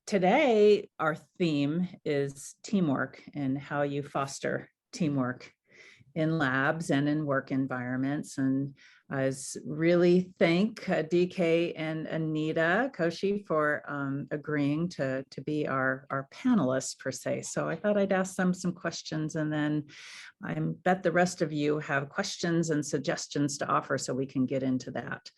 Today, our theme is teamwork and how you foster teamwork in labs and in work environments. And I really thank DK and Anita Koshy for agreeing to be our panelists per se. So I thought I'd ask them some questions, and then I bet the rest of you have questions and suggestions to offer, so we can get into that.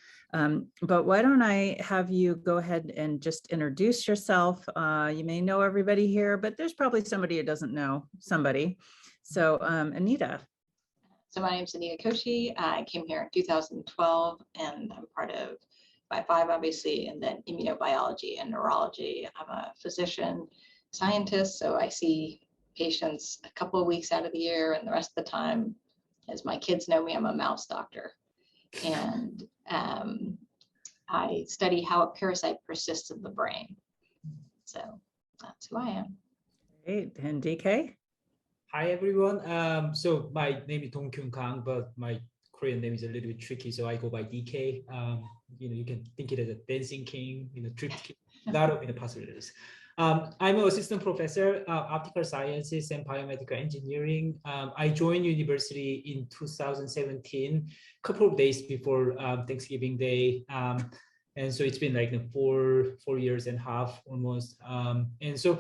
But why don't I have you go ahead and just introduce yourself. You may know everybody here, but there's probably somebody who doesn't know somebody. So Anita. So my name is Anita Koshy. I came here in 2012, and I'm part of BIO5, obviously, and then immunobiology and neurology. I'm a physician scientist, so I see patients a couple of weeks out of the year, and the rest of the time, as my kids know me, I'm a mouse doctor. And I study how a parasite persists in the brain. So that's who I am. Great. And DK? Hi, everyone. So my name is Dong-Kyun Kang, but my Korean name is a little bit tricky, so I go by DK. You can think it as a dancing king, trip king, a lot of possibilities. I'm an assistant professor, optical sciences and biomedical engineering. I joined university in 2017, a couple of days before Thanksgiving Day. And so it's been like 4 years and a half almost. And so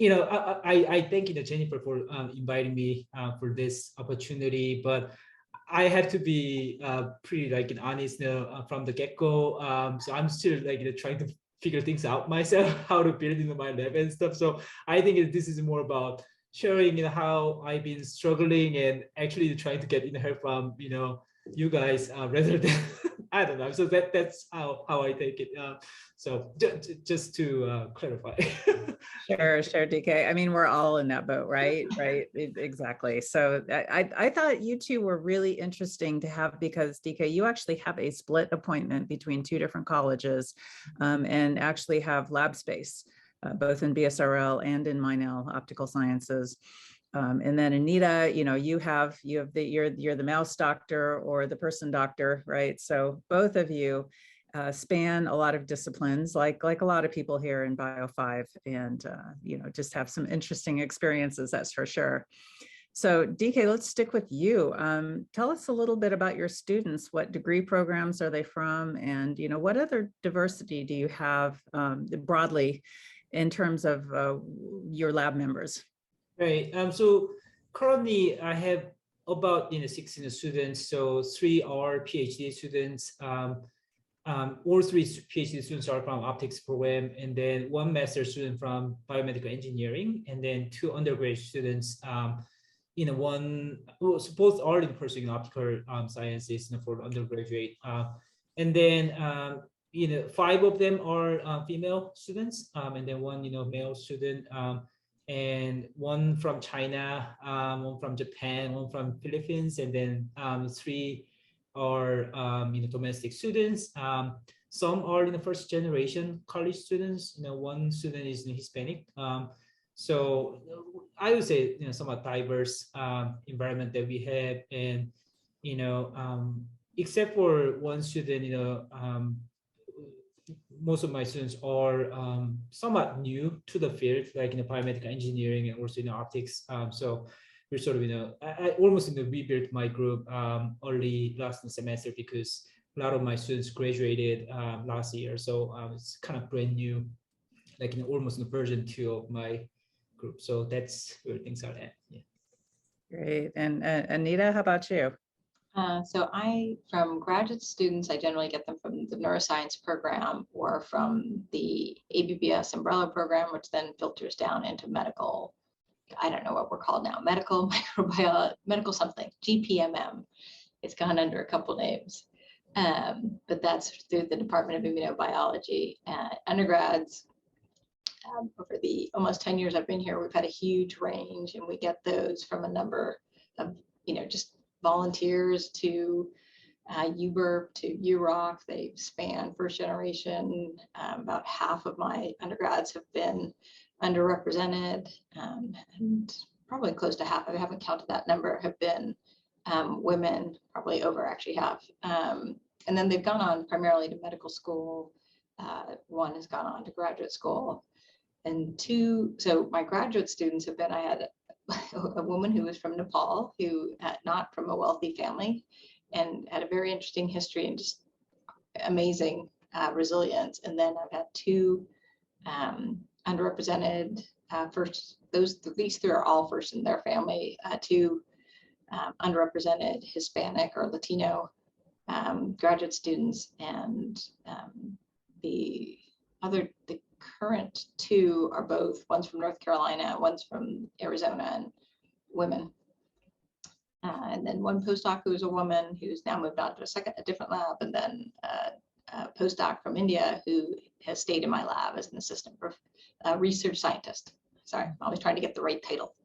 I thank Jennifer for inviting me for this opportunity, but I have to be pretty honest from the get-go. So I'm still trying to figure things out myself, how to build my lab and stuff. So I think this is more about sharing how I've been struggling and actually trying to get help from you guys rather than I don't know. So that's how I take it. So just to clarify. Sure, DK. I mean, we're all in that boat, right? Right, exactly. So I thought you two were really interesting to have, because DK, you actually have a split appointment between two different colleges, and actually have lab space, both in BSRL and in Minel Optical Sciences. And then Anita, you're the mouse doctor or the person doctor, right? So both of you span a lot of disciplines, like a lot of people here in BIO5, and just have some interesting experiences, that's for sure. So DK, let's stick with you. Tell us a little bit about your students. What degree programs are they from, and what other diversity do you have broadly in terms of your lab members? Right. So currently I have about 16 students. So 3 are PhD students. All 3 PhD students are from optics program, and then 1 master student from biomedical engineering, and then 2 undergraduate students. Both are in pursuing optical sciences for undergraduate, and then 5 of them are female students, and then 1 male student. And 1 from China, 1 from Japan, 1 from Philippines, and then 3 are domestic students. Some are in the first generation college students. 1 student is Hispanic. So I would say somewhat diverse environment that we have, and except for 1 student, most of my students are somewhat new to the field, like biomedical engineering and also optics. So we're sort of I almost rebuilt my group early last semester, because a lot of my students graduated last year. So it's kind of brand new, like almost version 2 of my group. So that's where things are at. Yeah. Great. And Anita, how about you? So from graduate students, I generally get them from the neuroscience program or from the ABBS umbrella program, which then filters down into medical. I don't know what we're called now, medical microbiology, medical something, GPMM. It's gone under a couple names, but that's through the Department of Immunobiology. Undergrads, over the almost 10 years I've been here, we've had a huge range, and we get those from a number of, just volunteers to UBERP to UROC. They span first generation. About half of my undergrads have been underrepresented, and probably close to half, I haven't counted that number, have been women, probably over actually half. And then they've gone on primarily to medical school. 1 has gone on to graduate school. And two, so my graduate students have been, I had a woman who was from Nepal, who not from a wealthy family, and had a very interesting history and just amazing resilience. And then I've had two underrepresented these three are all first in their family, two underrepresented Hispanic or Latino graduate students, and the current two are both, one's from North Carolina, one's from Arizona, and women. And then one postdoc who's a woman who's now moved on to a different lab, and then a postdoc from India who has stayed in my lab as an assistant research scientist. Sorry, I'm always trying to get the right title.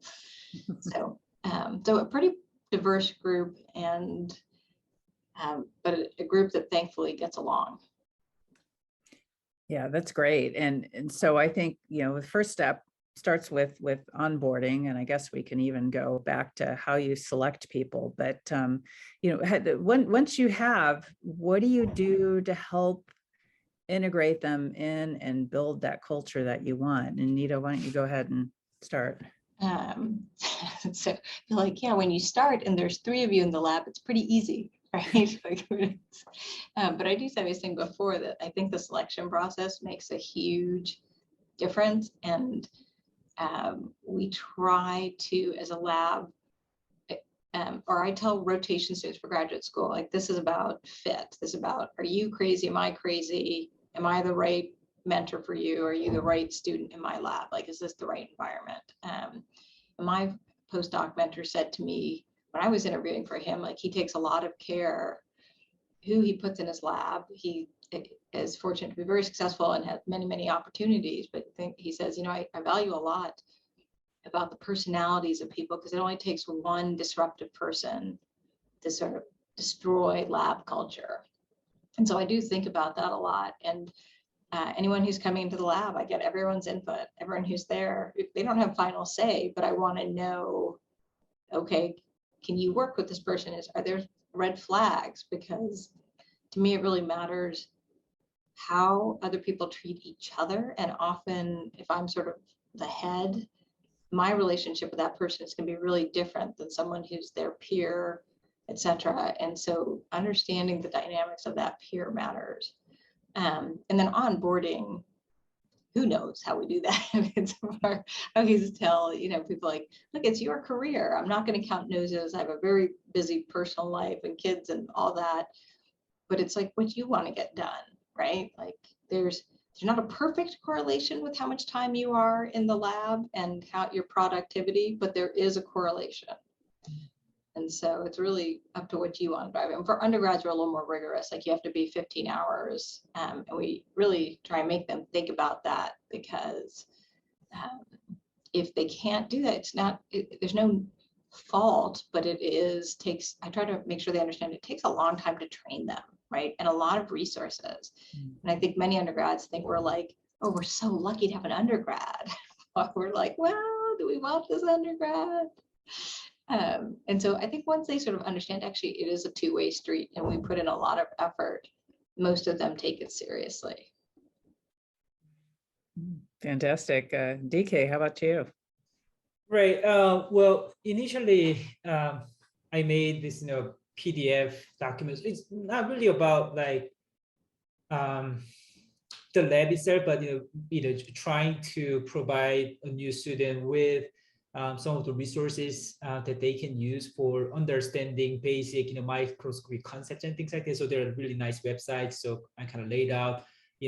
So, so a pretty diverse group, and but a group that thankfully gets along. Yeah, that's great. And so I think, the first step starts with onboarding, and I guess we can even go back to how you select people. But once you have, what do you do to help integrate them in and build that culture that you want? And Anita, why don't you go ahead and start? So like, yeah, when you start and there's three of you in the lab, it's pretty easy, right? But I do say this thing before, that I think the selection process makes a huge difference. And we try to, as a lab, or I tell rotation students for graduate school, like, this is about fit. This is about, are you crazy? Am I crazy? Am I the right mentor for you? Are you the right student in my lab? Like, is this the right environment? My postdoc mentor said to me when I was interviewing for him, like, he takes a lot of care who he puts in his lab. He is fortunate to be very successful and have many, many opportunities, but he says, I value a lot about the personalities of people, because it only takes one disruptive person to sort of destroy lab culture. And so I do think about that a lot. And anyone who's coming into the lab, I get everyone's input, everyone who's there. They don't have final say, but I want to know, okay, can you work with this person? Are there red flags? Because to me, it really matters how other people treat each other. And often, if I'm sort of the head, my relationship with that person is going to be really different than someone who's their peer, etc. And so understanding the dynamics of that peer matters. And then onboarding, who knows how we do that? It's I always tell people, like, look, it's your career. I'm not going to count noses. I have a very busy personal life and kids and all that, but it's like what you want to get done, right? Like, there's not a perfect correlation with how much time you are in the lab and how your productivity, but there is a correlation. And so it's really up to what you want to drive. And for undergrads, we're a little more rigorous. Like, you have to be 15 hours. And we really try and make them think about that, because if they can't do that, there's no fault, but I try to make sure they understand it takes a long time to train them, right? And a lot of resources. And I think many undergrads think we're like, oh, we're so lucky to have an undergrad. We're like, well, do we want this undergrad? And so I think once they sort of understand, actually, it is a two-way street, and we put in a lot of effort, most of them take it seriously. Fantastic. DK, how about you? Right. Well, initially, I made this, PDF documents. It's not really about like the lab itself, but trying to provide a new student with some of the resources that they can use for understanding basic, microscopy concepts and things like that. So there are really nice websites. So I kind of laid out,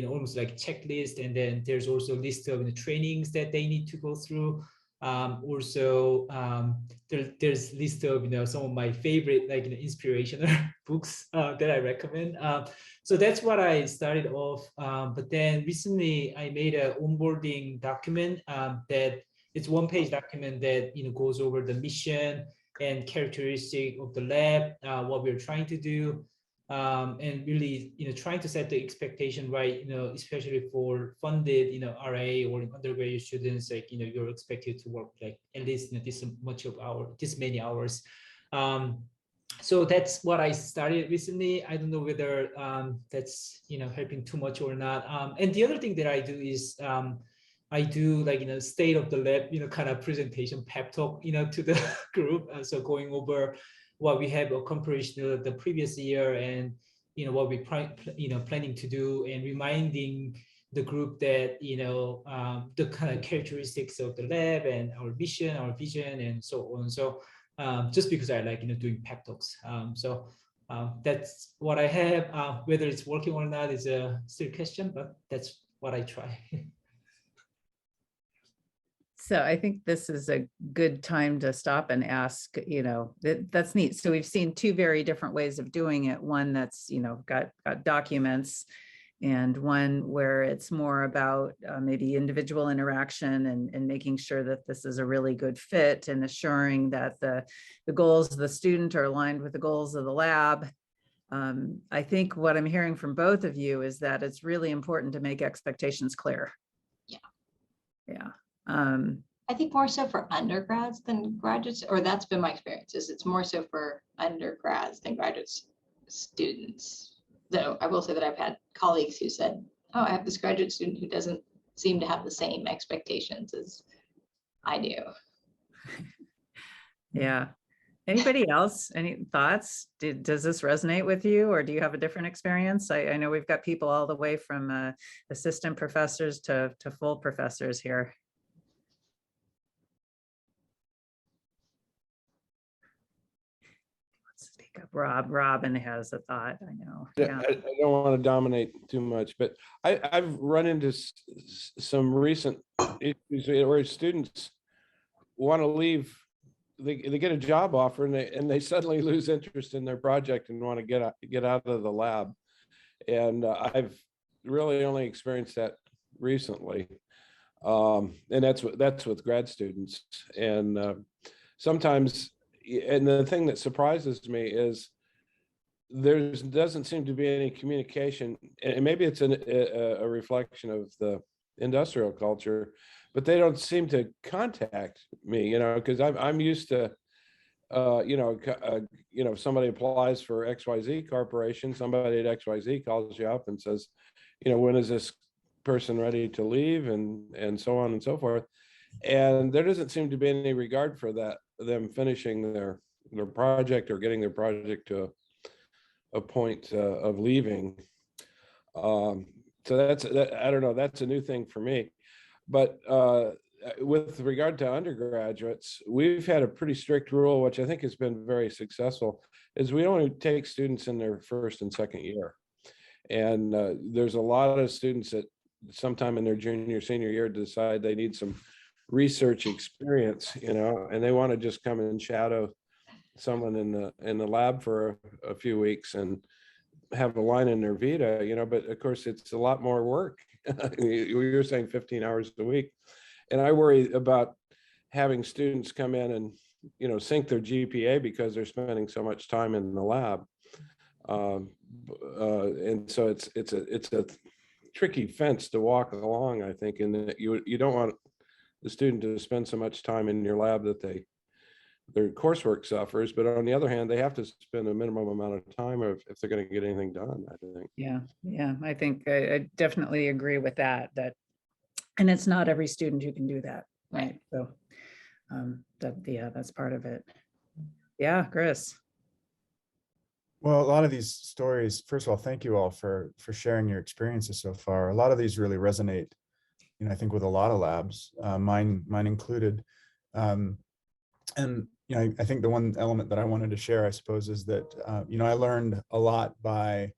almost like checklist, and then there's also a list of trainings that they need to go through. There's list of some of my favorite inspirational books that I recommend. So that's what I started off. But then recently I made an onboarding document that it's one-page document that goes over the mission and characteristic of the lab, what we're trying to do, and really trying to set the expectation right, especially for funded RA or undergraduate students, like you're expected to work like at least this many hours. So that's what I started recently. I don't know whether that's helping too much or not. And the other thing that I do is I do like, state of the lab, kind of presentation pep talk, to the group. So going over what we have accomplished the previous year and, what we planning to do, and reminding the group that, the kind of characteristics of the lab and our mission, our vision, and so on. So just because I like, doing pep talks. That's what I have. Whether it's working or not is a still question, but that's what I try. So I think this is a good time to stop and ask, that's neat. So we've seen two very different ways of doing it. One that's, got documents, and one where it's more about maybe individual interaction and making sure that this is a really good fit and assuring that the goals of the student are aligned with the goals of the lab. I think what I'm hearing from both of you is that it's really important to make expectations clear. Yeah. Yeah. I think more so for undergrads than graduates, or that's been my experience, is it's more so for undergrads than graduate students. Though I will say that I've had colleagues who said, oh, I have this graduate student who doesn't seem to have the same expectations as I do. Yeah. Anybody else? Any thoughts? Does this resonate with you, or do you have a different experience? I know we've got people all the way from assistant professors to full professors here. Speak up, Rob. Robin has a thought. I know. Yeah. I don't want to dominate too much, but I've run into some recent issues where students want to leave. They get a job offer and they suddenly lose interest in their project and want to get out of the lab. And I've really only experienced that recently, and that's with grad students. And sometimes, and the thing that surprises me is there doesn't seem to be any communication, and maybe it's a reflection of the industrial culture, but they don't seem to contact me, because I'm used to, if somebody applies for XYZ Corporation, somebody at XYZ calls you up and says, when is this person ready to leave, and so on and so forth. And there doesn't seem to be any regard for them finishing their project or getting their project to a point of leaving. So I don't know, that's a new thing for me. But with regard to undergraduates, we've had a pretty strict rule, which I think has been very successful, is we only take students in their first and second year. And there's a lot of students that sometime in their junior, senior year decide they need some research experience, and they want to just come and shadow someone in the lab for a few weeks and have a line in their vita, but of course it's a lot more work. You're saying 15 hours a week. And I worry about having students come in and, sink their GPA because they're spending so much time in the lab. And so it's a tricky fence to walk along, I think, in that you don't want the student to spend so much time in your lab that their coursework suffers, but on the other hand, they have to spend a minimum amount of time if they're going to get anything done, I think. Yeah, I think I definitely agree with that, and it's not every student who can do that, right? So that's part of it. Yeah, Chris. Well, a lot of these stories, first of all, thank you all for sharing your experiences so far. A lot of these really resonate, I think, with a lot of labs, mine included. And I think the one element that I wanted to share, I suppose, is that I learned a lot by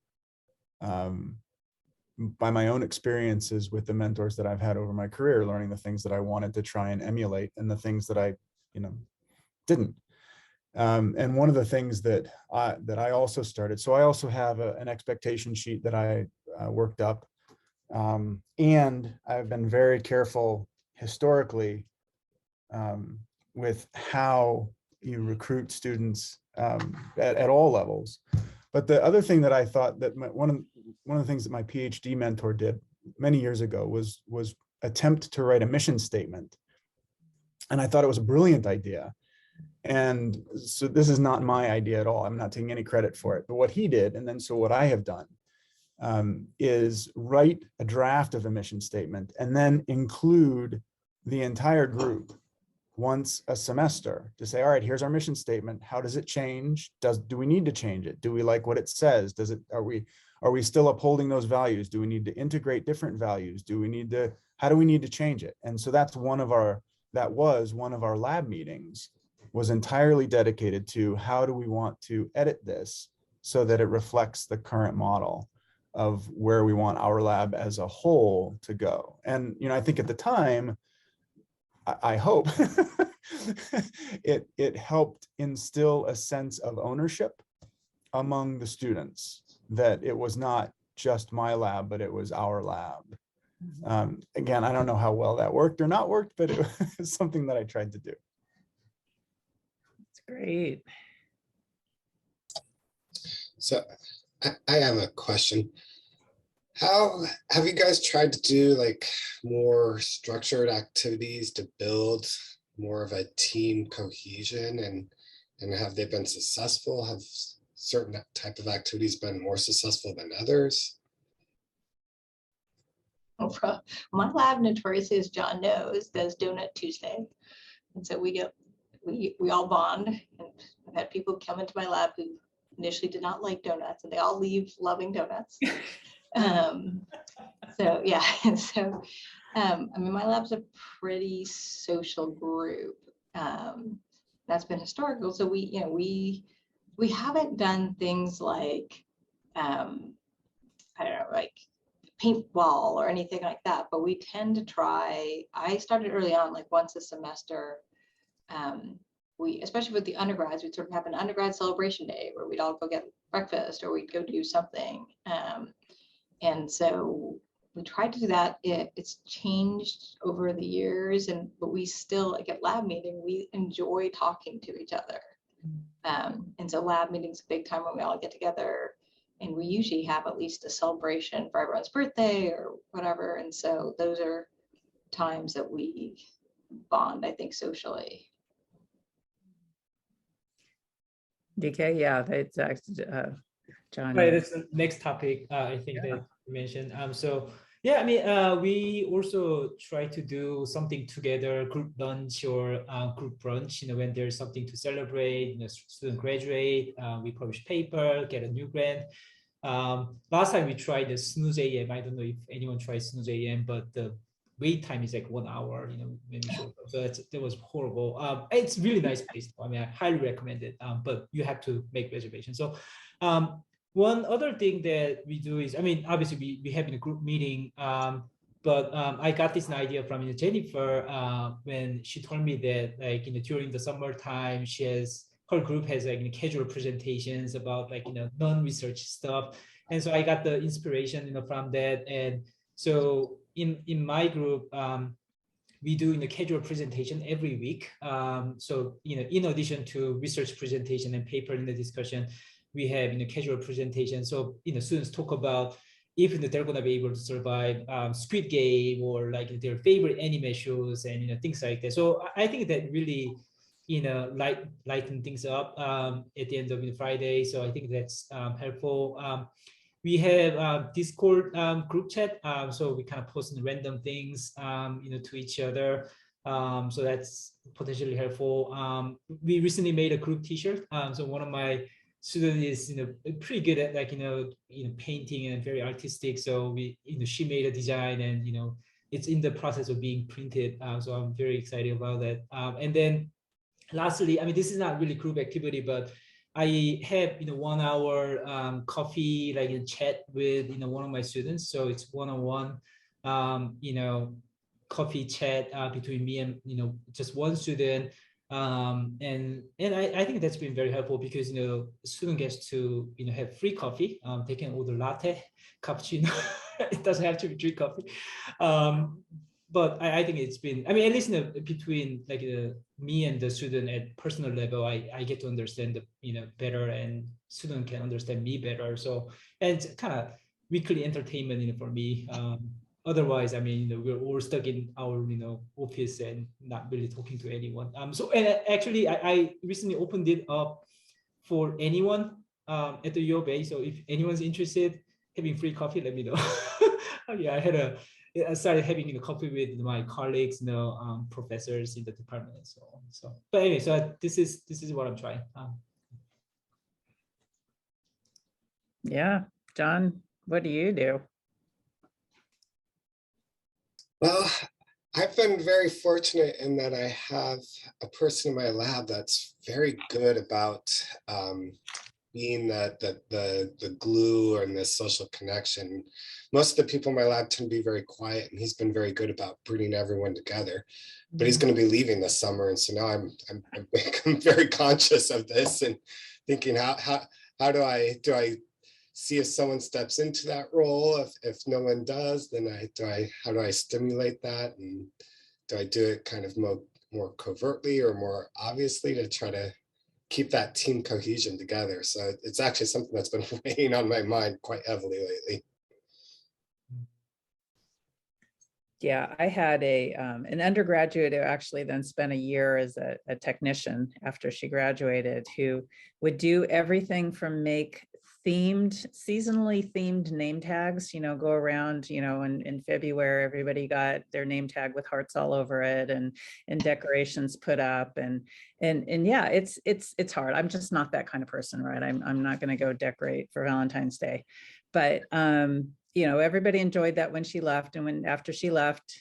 my own experiences with the mentors that I've had over my career, learning the things that I wanted to try and emulate and the things that I didn't. And one of the things that I also started, so I also have an expectation sheet that I worked up, and I've been very careful historically with how you recruit students at all levels. But the other thing that I thought that one of the things that my PhD mentor did many years ago was attempt to write a mission statement. And I thought it was a brilliant idea. And so this is not my idea at all. I'm not taking any credit for it. But what he did, and then so what I have done, is write a draft of a mission statement and then include the entire group once a semester to say, all right, here's our mission statement. How does it change? Do we need to change it? Do we like what it says? Are we still upholding those values? Do we need to integrate different values? How do we need to change it? And so that was one of our lab meetings, was entirely dedicated to how do we want to edit this so that it reflects the current model of where we want our lab as a whole to go. And, I think at the time, I hope it helped instill a sense of ownership among the students, that it was not just my lab, but it was our lab. Again, I don't know how well that worked or not worked, but it was something that I tried to do. That's great. So I have a question. How have you guys tried to do like more structured activities to build more of a team cohesion, and have they been successful? Have certain type of activities been more successful than others? My lab, notoriously, as John knows, does Donut Tuesday. And so we all bond. And I've had people come into my lab who initially did not like donuts, and they all leave loving donuts. So yeah, so I mean, my lab's a pretty social group. That's been historical. So we haven't done things like I don't know, like paintball or anything like that, but we tend to try. I started early on, like once a semester. Especially with the undergrads, we'd sort of have an undergrad celebration day where we'd all go get breakfast or we'd go do something. And so we tried to do that. It's changed over the years, but we still, like at lab meeting, we enjoy talking to each other. And so lab meeting's a big time when we all get together, and we usually have at least a celebration for everyone's birthday or whatever. And so those are times that we bond, I think, socially. DK, yeah, that's John. Right, that's the next topic I think that you mentioned. So yeah, I mean, we also try to do something together, group lunch or group brunch. When there's something to celebrate, student graduate, we publish paper, get a new grant. Last time we tried the snooze AM. I don't know if anyone tried snooze AM, but the wait time is like 1 hour. Maybe so that was horrible. It's really nice place. I mean, I highly recommend it. But you have to make reservations. So one other thing that we do is, I mean, obviously we have in a group meeting, but I got this idea from Jennifer when she told me that like during the summertime her group has like casual presentations about like non-research stuff, and so I got the inspiration from that. And so in my group, we do casual presentation every week. So in addition to research presentation and paper in the discussion, we have casual presentation. So students talk about if they're going to be able to survive Squid Game or like their favorite anime shows and things like that. So I think that really lighten things up at the end of Friday. So I think that's helpful. We have Discord group chat, so we kind of post random things to each other. So that's potentially helpful. We recently made a group T-shirt. So one of my students is pretty good at like painting and very artistic. So she made a design and it's in the process of being printed. So I'm very excited about that. And then lastly, I mean, this is not really group activity, but I have 1 hour coffee like chat with one of my students. So it's one-on-one coffee chat between me and just one student. And I think that's been very helpful because student gets to have free coffee. They can order latte, cappuccino. It doesn't have to be free coffee. But I think it's been, I mean, at least between like me and the student at personal level, I get to understand better, and student can understand me better. So, and it's kind of weekly entertainment for me. Otherwise, I mean, we're all stuck in our office and not really talking to anyone. So, and actually, I recently opened it up for anyone at the U of A. So if anyone's interested, having free coffee, let me know. Yeah, I started having coffee with my colleagues, professors in the department and so on. So, but anyway, so this is what I'm trying. Yeah, John, what do you do? Well, I've been very fortunate in that I have a person in my lab that's very good about being the glue and the social connection. Most of the people in my lab tend to be very quiet, and he's been very good about bringing everyone together. But he's going to be leaving this summer, and so now I'm very conscious of this and thinking how do I see if someone steps into that role. If no one does, then how do I stimulate that, and do I do it kind of more covertly or more obviously to try to keep that team cohesion together? So it's actually something that's been weighing on my mind quite heavily lately. Yeah, I had an undergraduate who actually then spent a year as a technician after she graduated, who would do everything from make seasonally themed name tags, go around, in February, everybody got their name tag with hearts all over it and decorations put up. And yeah, it's hard. I'm just not that kind of person, right? I'm not going to go decorate for Valentine's Day, but everybody enjoyed that when she left, and after she left,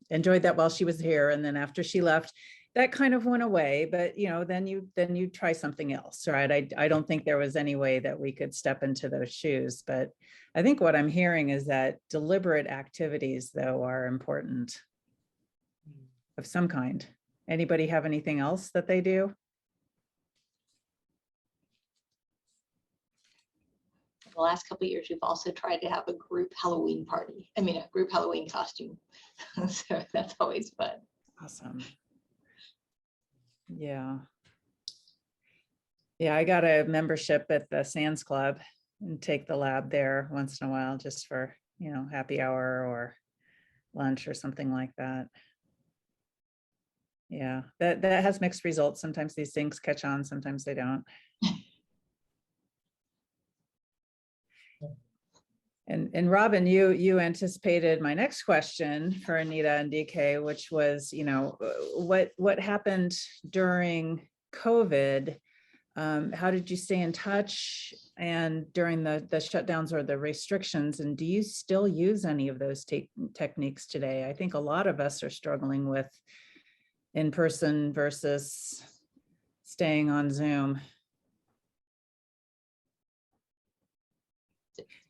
enjoyed that while she was here. And then after she left, that kind of went away, but then you try something else, right? I don't think there was any way that we could step into those shoes, but I think what I'm hearing is that deliberate activities, though, are important of some kind. Anybody have anything else that they do? The last couple of years, we've also tried to have a group Halloween party. I mean, a group Halloween costume. So that's always fun. Awesome. Yeah. Yeah, I got a membership at the Sands Club and take the lab there once in a while just for, happy hour or lunch or something like that. Yeah, that has mixed results. Sometimes these things catch on, sometimes they don't. And Robin, you anticipated my next question for Anita and DK, which was, what happened during COVID? How did you stay in touch and during the shutdowns or the restrictions? And do you still use any of those techniques today? I think a lot of us are struggling with in-person versus staying on Zoom.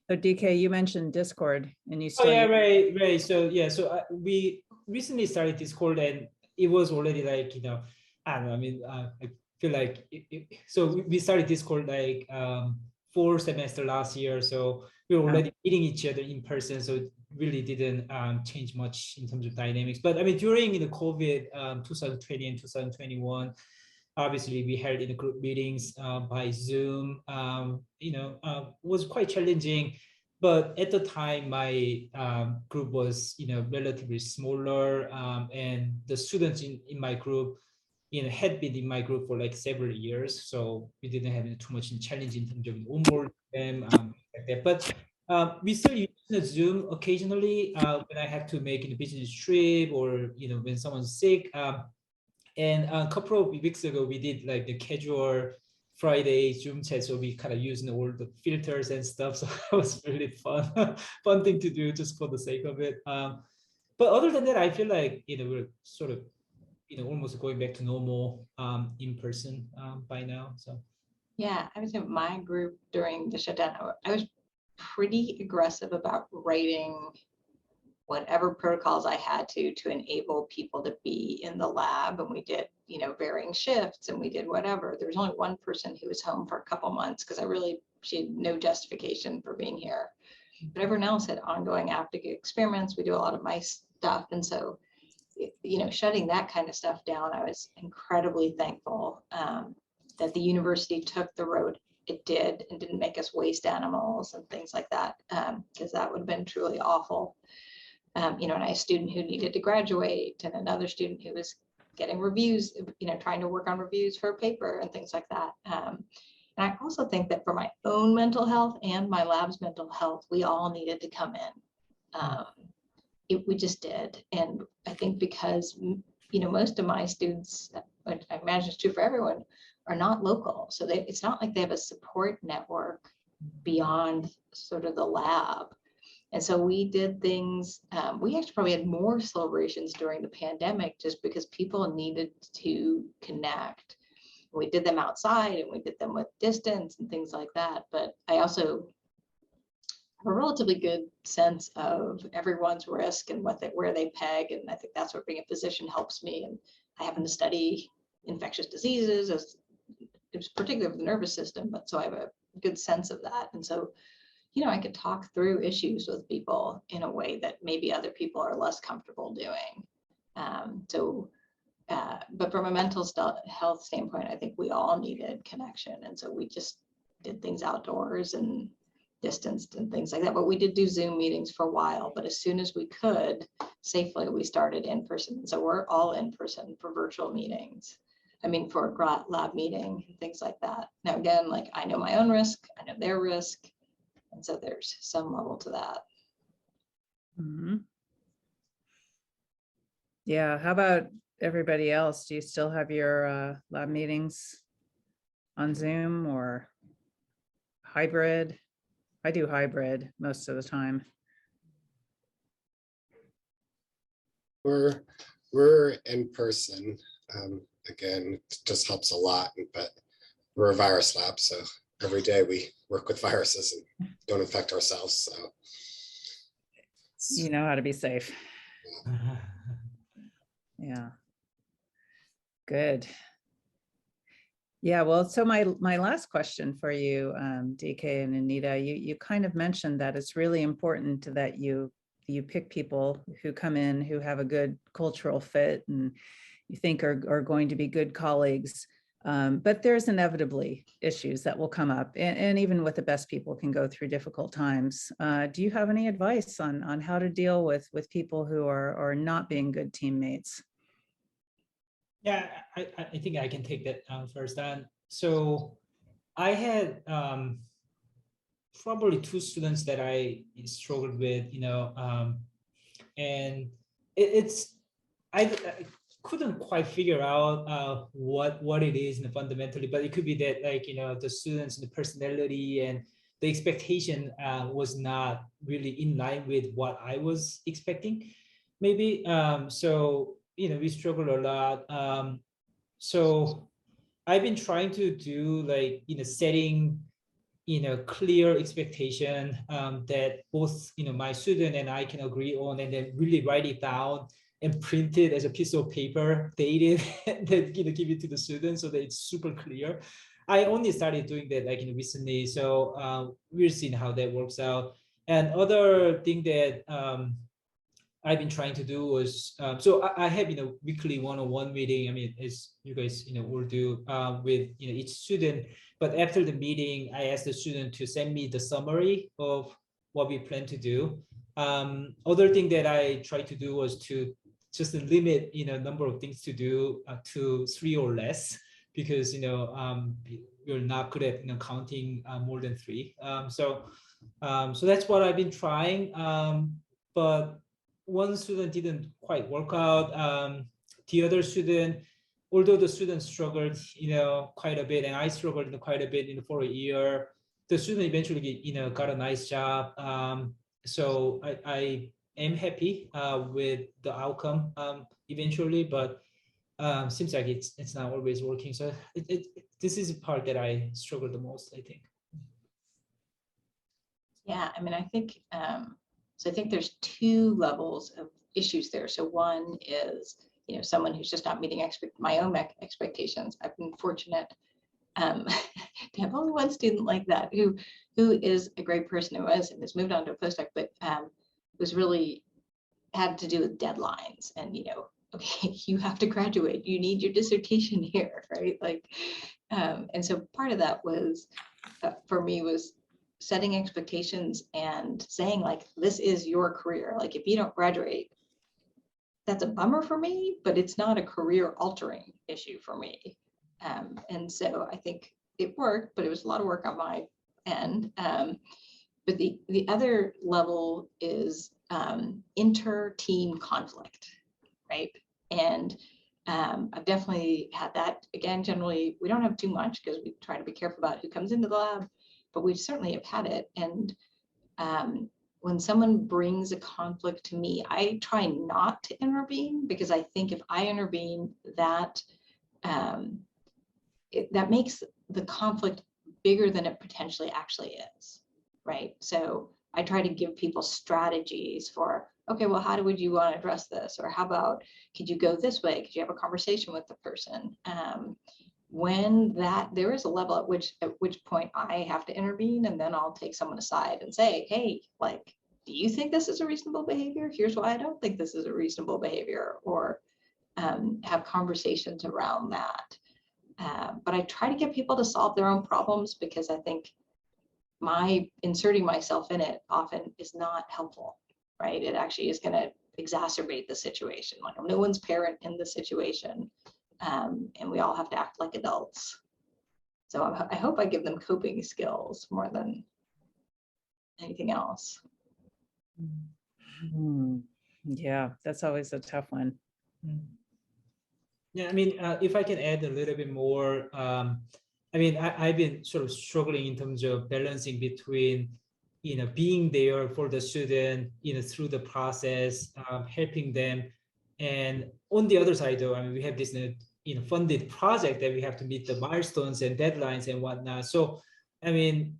So DK, you mentioned Discord, and you still. Oh yeah, right. So yeah, so we recently started Discord, and it was already like I don't know. I mean, I feel like so we started Discord like 4 semester last year, so we were already meeting each other in person, so it really didn't change much in terms of dynamics. But I mean, during the COVID 2020 and 2021. Obviously, we held in the group meetings by Zoom. Was quite challenging, but at the time, my group was relatively smaller, and the students in my group, had been in my group for like several years, so we didn't have too much challenge in terms of onboarding them like that. But we still use Zoom occasionally when I have to make a business trip or when someone's sick. And a couple of weeks ago, we did like the casual Friday Zoom chat. So we kind of used all the filters and stuff. So it was really fun thing to do just for the sake of it. But other than that, I feel like, we're sort of, almost going back to normal in person by now. So. Yeah, I was in my group during the shutdown. I was pretty aggressive about writing whatever protocols I had to enable people to be in the lab. And we did, varying shifts, and we did whatever. There was only one person who was home for a couple months because she had no justification for being here. But everyone else had ongoing active experiments. We do a lot of mice stuff. And so, shutting that kind of stuff down, I was incredibly thankful that the university took the road it did and didn't make us waste animals and things like that, because that would have been truly awful. And I had a student who needed to graduate, and another student who was getting reviews, trying to work on reviews for a paper and things like that. And I also think that for my own mental health and my lab's mental health, we all needed to come in. We just did. And I think because, most of my students, I imagine it's true for everyone, are not local. So it's not like they have a support network beyond sort of the lab. And so we did things, we actually probably had more celebrations during the pandemic just because people needed to connect. We did them outside and we did them with distance and things like that. But I also have a relatively good sense of everyone's risk and where they peg. And I think that's where being a physician helps me. And I happen to study infectious diseases, it's particularly with the nervous system, but so I have a good sense of that. And so, I could talk through issues with people in a way that maybe other people are less comfortable doing. But from a mental health standpoint, I think we all needed connection. And so we just did things outdoors and distanced and things like that. But we did do Zoom meetings for a while. But as soon as we could safely, we started in person. So we're all in person for virtual meetings. For a lab meeting and things like that. Now, again, like I know my own risk, I know their risk. And so there's some level to that. Mm-hmm. Yeah. How about everybody else? Do you still have your lab meetings on Zoom or hybrid? I do hybrid most of the time. We're in person. Again, it just helps a lot, but we're a virus lab, so every day we work with viruses and don't infect ourselves. So you know how to be safe. Yeah. Good. Yeah, well, so my last question for you, DK and Anita, you kind of mentioned that it's really important that you pick people who come in who have a good cultural fit and you think are going to be good colleagues. But there's inevitably issues that will come up, and even with the best people can go through difficult times. Do you have any advice on how to deal with people who are not being good teammates? Yeah, I think I can take that first. So I had probably two students that I struggled with, and I couldn't quite figure out what it is fundamentally, but it could be that the students, the personality and the expectation was not really in line with what I was expecting, maybe. So we struggled a lot. So I've been trying to do setting clear expectation that both my student and I can agree on, and then really write it down and print it as a piece of paper, dated, and then give it to the students so that it's super clear. I only started doing that recently, so we're seeing how that works out. And other thing that I've been trying to do was so I have weekly one-on-one meeting. As you guys all do with each student. But after the meeting, I asked the student to send me the summary of what we plan to do. Other thing that I tried to do was to just limit number of things to do to 3 or less, because you're not good at counting more than 3. So that's what I've been trying. But one student didn't quite work out. The other student, although the student struggled, quite a bit, and I struggled quite a bit for a year, the student eventually, got a nice job. So I am happy with the outcome eventually, but seems like it's not always working. So this is the part that I struggle the most, I think. Yeah, I think so. I think there's 2 levels of issues there. So one is, someone who's just not meeting my own expectations. I've been fortunate to have only one student like that who is a great person and has moved on to a postdoc, but was really had to do with deadlines and, okay, you have to graduate, you need your dissertation here, right? And so part of that was, for me, was setting expectations and saying this is your career. If you don't graduate, that's a bummer for me, but it's not a career altering issue for me. And so I think it worked, but it was a lot of work on my end. But the other level is inter-team conflict, right? And I've definitely had that. Again, generally, we don't have too much because we try to be careful about who comes into the lab, but we certainly have had it. And when someone brings a conflict to me, I try not to intervene, because I think if I intervene, that that makes the conflict bigger than it potentially actually is, right? So I try to give people strategies for, okay, well, how would you want to address this? Or how about, could you go this way? Could you have a conversation with the person? When that there is a level at which point I have to intervene, and then I'll take someone aside and say, hey, like, do you think this is a reasonable behavior? Here's why I don't think this is a reasonable behavior, or have conversations around that. But I try to get people to solve their own problems, because I think my inserting myself in it often is not helpful, right? It actually is going to exacerbate the situation. Like, I'm no one's parent in the situation, and we all have to act like adults. So I hope I give them coping skills more than anything else. Yeah, that's always a tough one. Yeah, I mean, if I can add a little bit more, I mean, I've been sort of struggling in terms of balancing between, being there for the student, through the process, helping them. And on the other side, though, I mean, we have this, funded project that we have to meet the milestones and deadlines and whatnot. So, I mean,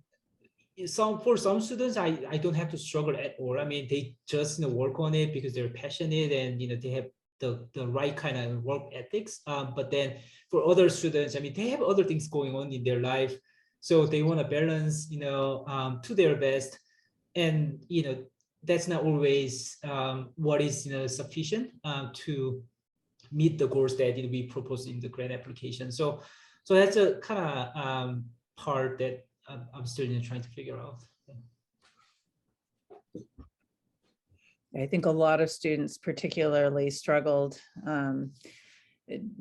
for some students, I don't have to struggle at all. I mean, they just work on it because they're passionate, and they have the right kind of work ethics. But then for other students, I mean, they have other things going on in their life, so they want to balance, to their best, and that's not always what is sufficient to meet the goals that we propose in the grant application. So that's a kind of part that I'm still trying to figure out. I think a lot of students particularly struggled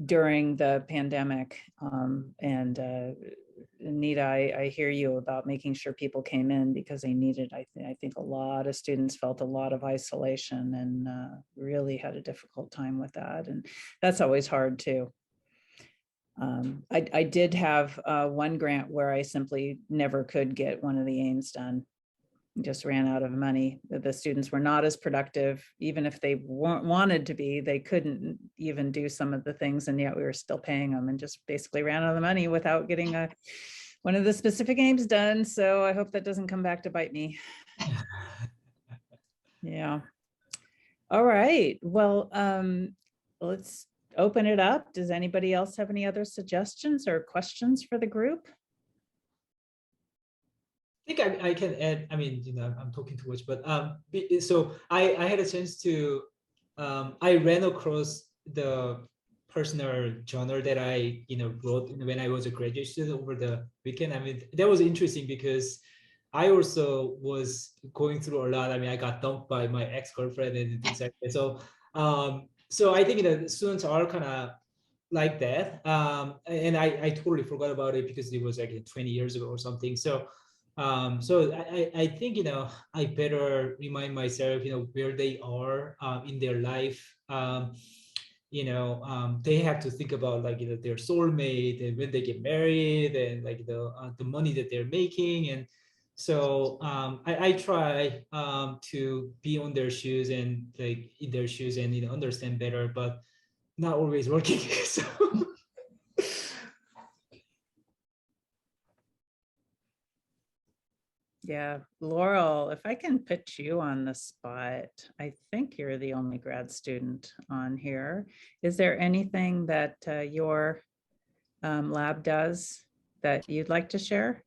during the pandemic. And Anita, I hear you about making sure people came in because they needed, I think a lot of students felt a lot of isolation and really had a difficult time with that. And that's always hard too. I did have one grant where I simply never could get one of the aims done. Just ran out of money. The students were not as productive, even if they wanted to be, they couldn't even do some of the things, and yet we were still paying them, and just basically ran out of the money without getting one of the specific aims done. So I hope that doesn't come back to bite me. Yeah. All right. Well, let's open it up. Does anybody else have any other suggestions or questions for the group? I think I can add, I mean, I'm talking too much, but so I had a chance to, I ran across the personal journal that I, wrote when I was a graduate student over the weekend. I mean, that was interesting because I also was going through a lot. I mean, I got dumped by my ex-girlfriend and things like that. So I think the students are kind of like that. And I totally forgot about it because it was like 20 years ago or something. So I think, I better remind myself, where they are in their life. They have to think about like, their soulmate and when they get married and like the money that they're making. And so I try to be on their shoes and like in their shoes and, understand better, but not always working. So. Yeah, Laurel, if I can put you on the spot, I think you're the only grad student on here. Is there anything that your lab does that you'd like to share?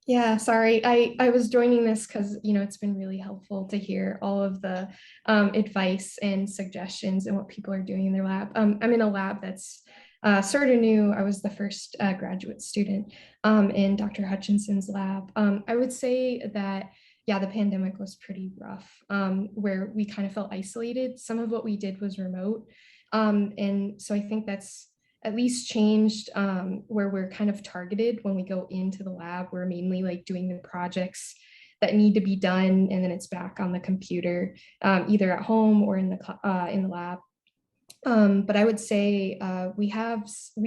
Yeah, sorry, I was joining this because, it's been really helpful to hear all of the advice and suggestions and what people are doing in their lab. I'm in a lab that's sort of new. I was the first graduate student in Dr. Hutchinson's lab. I would say that, yeah, the pandemic was pretty rough, where we kind of felt isolated. Some of what we did was remote. And so I think that's at least changed where we're kind of targeted when we go into the lab. We're mainly like doing the projects that need to be done, and then it's back on the computer, either at home or in the lab. But I would say we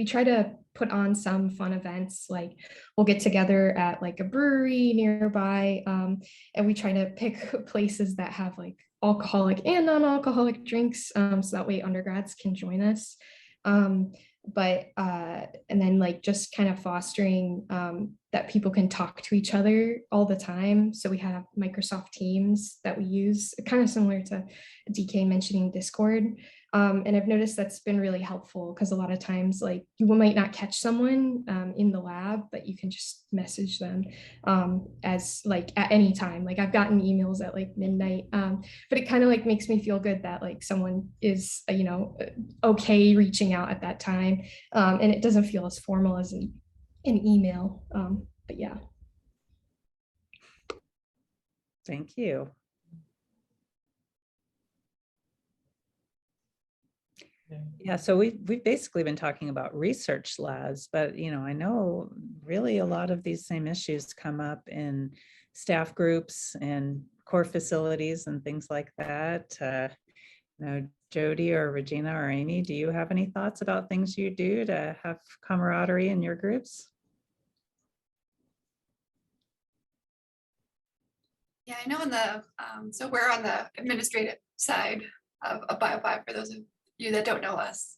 try to put on some fun events, like we'll get together at like a brewery nearby, and we try to pick places that have like alcoholic and non-alcoholic drinks, so that way undergrads can join us. And then like just kind of fostering that people can talk to each other all the time. So we have Microsoft Teams that we use, kind of similar to DK mentioning Discord. And I've noticed that's been really helpful, because a lot of times like you might not catch someone in the lab, but you can just message them as like at any time. Like I've gotten emails at like midnight, but it kind of like makes me feel good that like someone is, okay reaching out at that time. And it doesn't feel as formal as an email. But yeah. Thank you. Yeah, so we've basically been talking about research labs, but I know really a lot of these same issues come up in staff groups and core facilities and things like that. Jody or Regina or Amy, do you have any thoughts about things you do to have camaraderie in your groups? Yeah, I know on the, so we're on the administrative side of BIO5, for those of you that don't know us.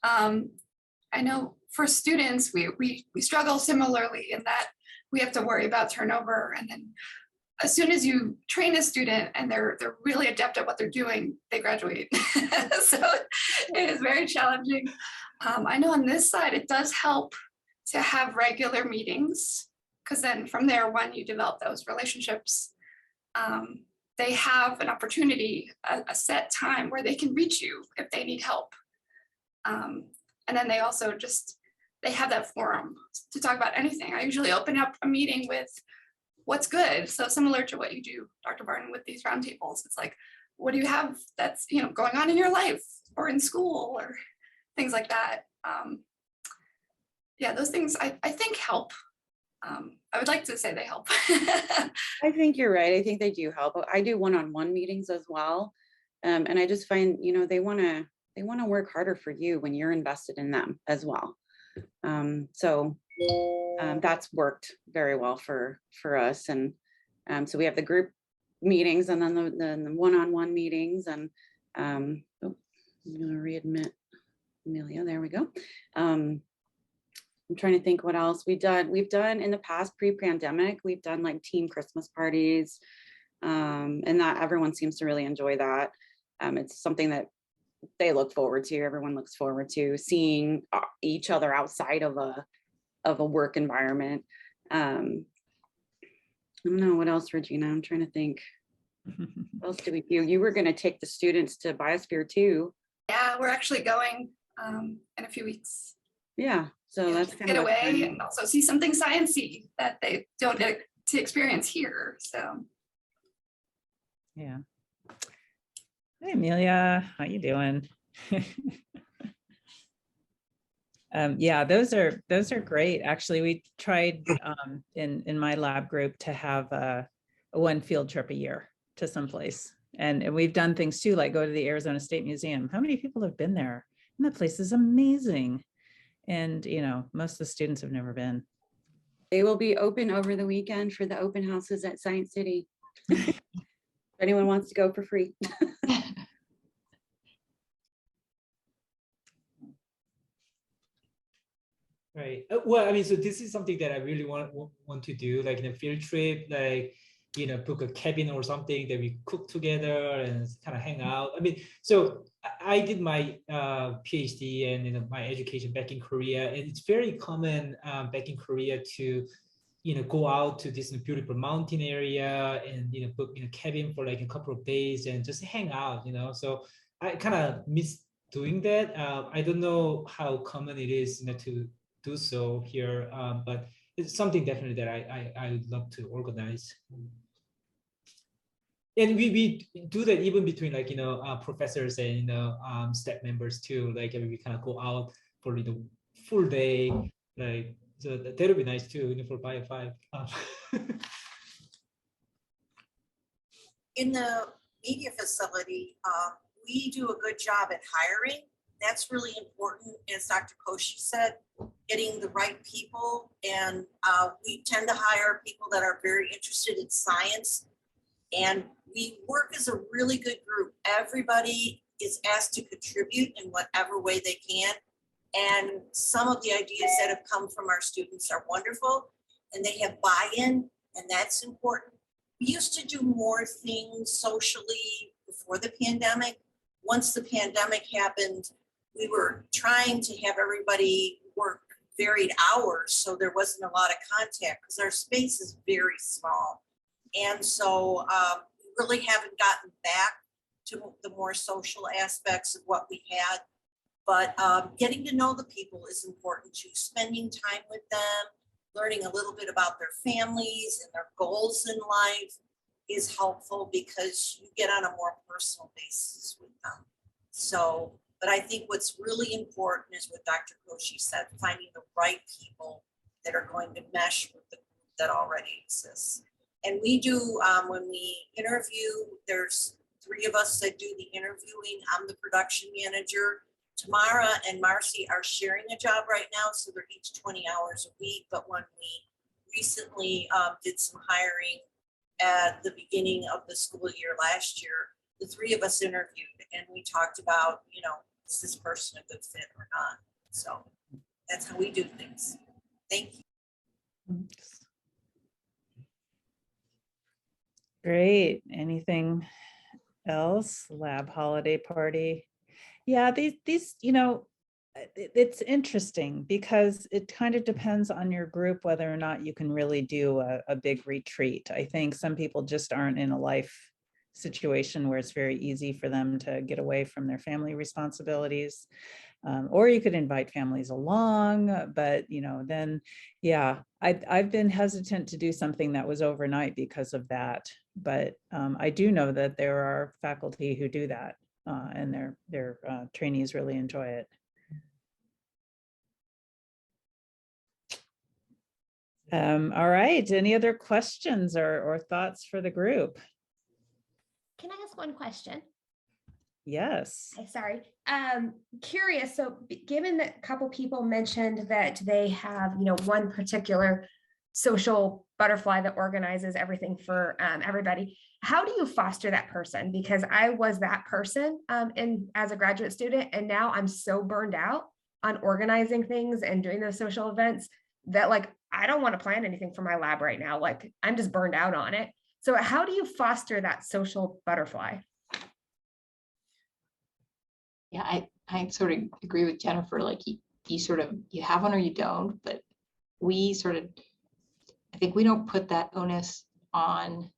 I know for students, we struggle similarly in that we have to worry about turnover, and then as soon as you train a student and they're really adept at what they're doing, they graduate. So it is very challenging. I know on this side, it does help to have regular meetings, because then from there, when you develop those relationships, they have an opportunity, a set time where they can reach you if they need help. And then they also they have that forum to talk about anything. I usually open up a meeting with what's good. So similar to what you do, Dr. Barton, with these roundtables, it's like, what do you have that's going on in your life or in school or things like that? Yeah, those things I think help. I would like to say they help. I think you're right. I think they do help. I do one-on-one meetings as well. And I just find, they want to work harder for you when you're invested in them as well. So that's worked very well for us. And so we have the group meetings and then the one-on-one meetings. And I'm going to readmit Amelia. There we go. I'm trying to think what else we've done in the past, pre-pandemic. We've done like team Christmas parties, and that everyone seems to really enjoy that. It's something that they look forward to. Everyone looks forward to seeing each other outside of a work environment. I don't know what else, Regina. I'm trying to think. What else do we do? You were going to take the students to Biosphere too. Yeah, we're actually going in a few weeks. Yeah, so that's kind get of away and also see something sciencey that they don't get to experience here. So yeah. Hi Amelia, how you doing? Yeah, those are great. Actually, we tried in my lab group to have a one field trip a year to someplace, and we've done things too, like go to the Arizona State Museum. How many people have been there? And that place is amazing. And, most of the students have never been. They will be open over the weekend for the open houses at Science City. If anyone wants to go for free. Right. Well, I mean, so this is something that I really want to do, like in a field trip, like, book a cabin or something that we cook together and kind of hang out. I mean, so I did my PhD and my education back in Korea, and it's very common back in Korea to, go out to this beautiful mountain area and book cabin for like a couple of days and just hang out. So I kind of miss doing that. I don't know how common it is to do so here, but it's something definitely that I would love to organize. And we do that even between like professors and staff members too. Like we kind of go out for the full day, like, so that would be nice too, for BIO5. In the media facility, we do a good job at hiring. That's really important, as Dr. Koshy said, getting the right people. And we tend to hire people that are very interested in science. And we work as a really good group. Everybody is asked to contribute in whatever way they can. And some of the ideas that have come from our students are wonderful, and they have buy-in, and that's important. We used to do more things socially before the pandemic. Once the pandemic happened, we were trying to have everybody work varied hours, so there wasn't a lot of contact because our space is very small. And so we really haven't gotten back to the more social aspects of what we had. But getting to know the people is important too. Spending time with them, learning a little bit about their families and their goals in life is helpful because you get on a more personal basis with them. So, but I think what's really important is what Dr. Koshy said, finding the right people that are going to mesh with the group that already exists. And we do, when we interview, there's 3 of us that do the interviewing. I'm the production manager. Tamara and Marcy are sharing a job right now, so they're each 20 hours a week. But when we recently did some hiring at the beginning of the school year last year, the 3 of us interviewed and we talked about, you know, is this person a good fit or not? So that's how we do things. Thank you. Great. Anything else? Lab holiday party. Yeah, these, you know, it's interesting because it kind of depends on your group whether or not you can really do a big retreat. I think some people just aren't in a life situation where it's very easy for them to get away from their family responsibilities. Or you could invite families along, but you know, then, yeah, I've been hesitant to do something that was overnight because of that. But I do know that there are faculty who do that. And their trainees really enjoy it. All right, any other questions or thoughts for the group? Can I ask one question? Yes. Okay, sorry. Curious, so given that a couple people mentioned that they have, you know, one particular social butterfly that organizes everything for everybody, how do you foster that person? Because I was that person as a graduate student, and now I'm so burned out on organizing things and doing those social events that, like, I don't want to plan anything for my lab right now. Like, I'm just burned out on it. So how do you foster that social butterfly? Yeah, I sort of agree with Jennifer. Like you have one or you don't, but we sort of, I think we don't put that onus on.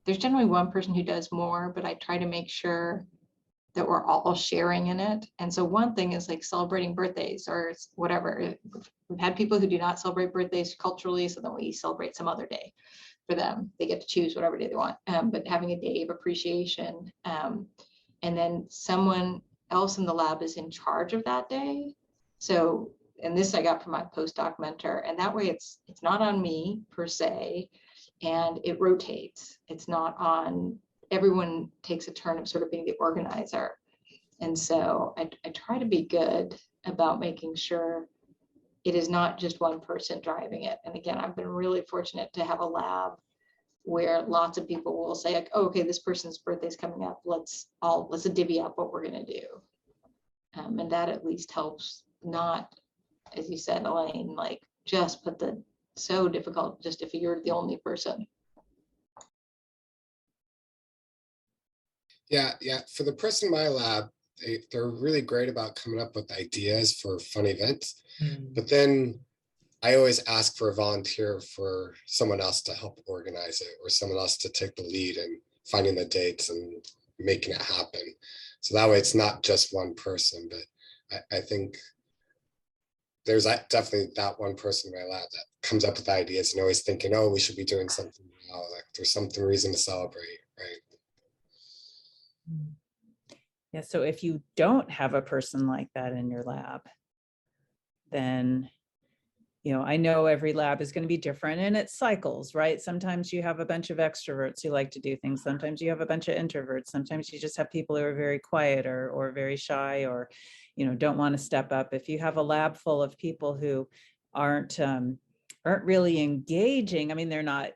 There's generally one person who does more, but I try to make sure that we're all sharing in it. And so one thing is like celebrating birthdays or whatever. We've had people who do not celebrate birthdays culturally, so then we celebrate some other day for them. They get to choose whatever day they want, but having a day of appreciation. And then someone else in the lab is in charge of that day. So, and this I got from my postdoc mentor, and that way it's not on me per se, and it rotates. It's not on, everyone takes a turn of sort of being the organizer. And so I try to be good about making sure it is not just one person driving it. And again, I've been really fortunate to have a lab where lots of people will say, like, oh, okay, this person's birthday is coming up. Let's divvy up what we're going to do. And that at least helps not, as you said, Elaine, like just put the so difficult just if you're the only person. Yeah. For the person in my lab, they're really great about coming up with ideas for fun events. But then I always ask for a volunteer for someone else to help organize it, or someone else to take the lead in finding the dates and making it happen. So that way it's not just one person, but I think there's definitely that one person in my lab that comes up with ideas and always thinking, oh, we should be doing something now, like there's something reason to celebrate, right? Yeah, so if you don't have a person like that in your lab, then, you know, I know every lab is going to be different and it cycles, right? Sometimes you have a bunch of extroverts who like to do things. Sometimes you have a bunch of introverts. Sometimes you just have people who are very quiet or very shy or, you know, don't want to step up. If you have a lab full of people who aren't really engaging, I mean, they're not,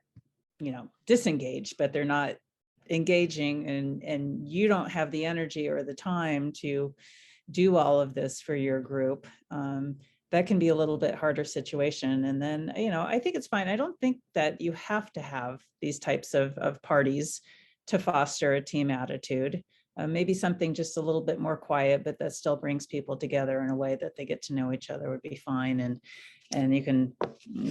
you know, disengaged, but they're not engaging, and you don't have the energy or the time to do all of this for your group, that can be a little bit harder situation. And then, you know, I think it's fine. I don't think that you have to have these types of parties to foster a team attitude. Maybe something just a little bit more quiet, but that still brings people together in a way that they get to know each other would be fine. And you can,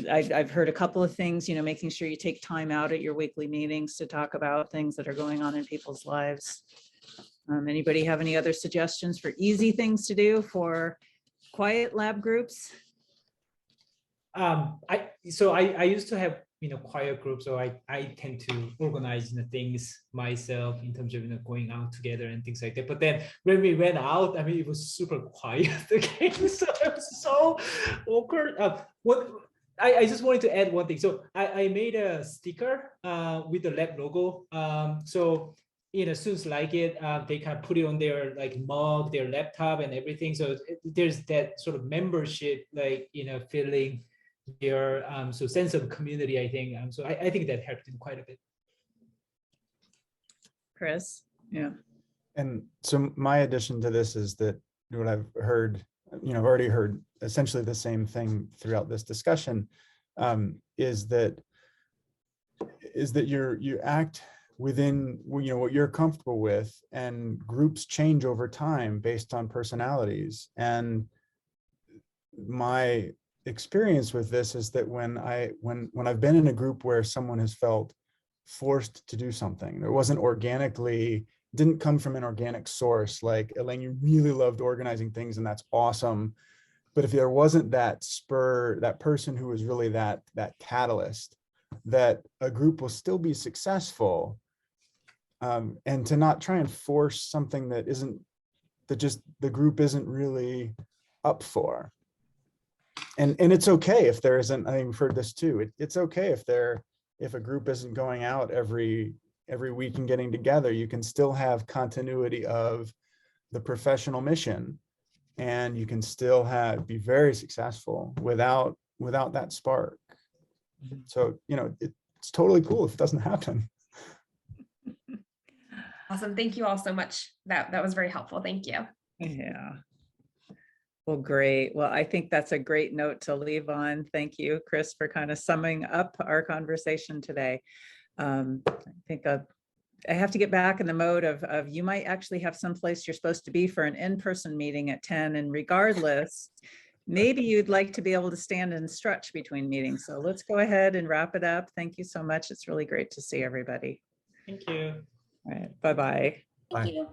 I've heard a couple of things, you know, making sure you take time out at your weekly meetings to talk about things that are going on in people's lives. Anybody have any other suggestions for easy things to do for quiet lab groups? I used to have, you know, quiet groups, so I tend to organize, you know, things myself in terms of, you know, going out together and things like that. But then when we went out, I mean, it was super quiet again, so it was so awkward. I just wanted to add one thing. So I made a sticker with the lab logo. So, you know, students like it, they kind of put it on their like mug, their laptop and everything. So there's that sort of membership, like, you know, feeling your so sense of community, I think. So I think that helped in quite a bit. Chris? Yeah. And so my addition to this is that what I've heard, you know, I've already heard essentially the same thing throughout this discussion, is that you act within, you know, what you're comfortable with, and groups change over time based on personalities. And my experience with this is that when I've been in a group where someone has felt forced to do something, there wasn't organically, didn't come from an organic source, like Elaine, you really loved organizing things and that's awesome, but if there wasn't that spur, that person who was really that catalyst, that a group will still be successful. And to not try and force something that just the group isn't really up for. And it's okay if there isn't, I think we've heard this too, it's okay if a group isn't going out every week and getting together. You can still have continuity of the professional mission, and you can still be very successful without that spark. So, you know, it's totally cool if it doesn't happen. Awesome. Thank you all so much. That was very helpful. Thank you. Yeah. Well, great. Well, I think that's a great note to leave on. Thank you, Chris, for kind of summing up our conversation today. I think I have to get back in the mode of you might actually have someplace you're supposed to be for an in-person meeting at 10, and regardless, maybe you'd like to be able to stand and stretch between meetings. So let's go ahead and wrap it up. Thank you so much. It's really great to see everybody. Thank you. All right. Bye-bye. Thank you.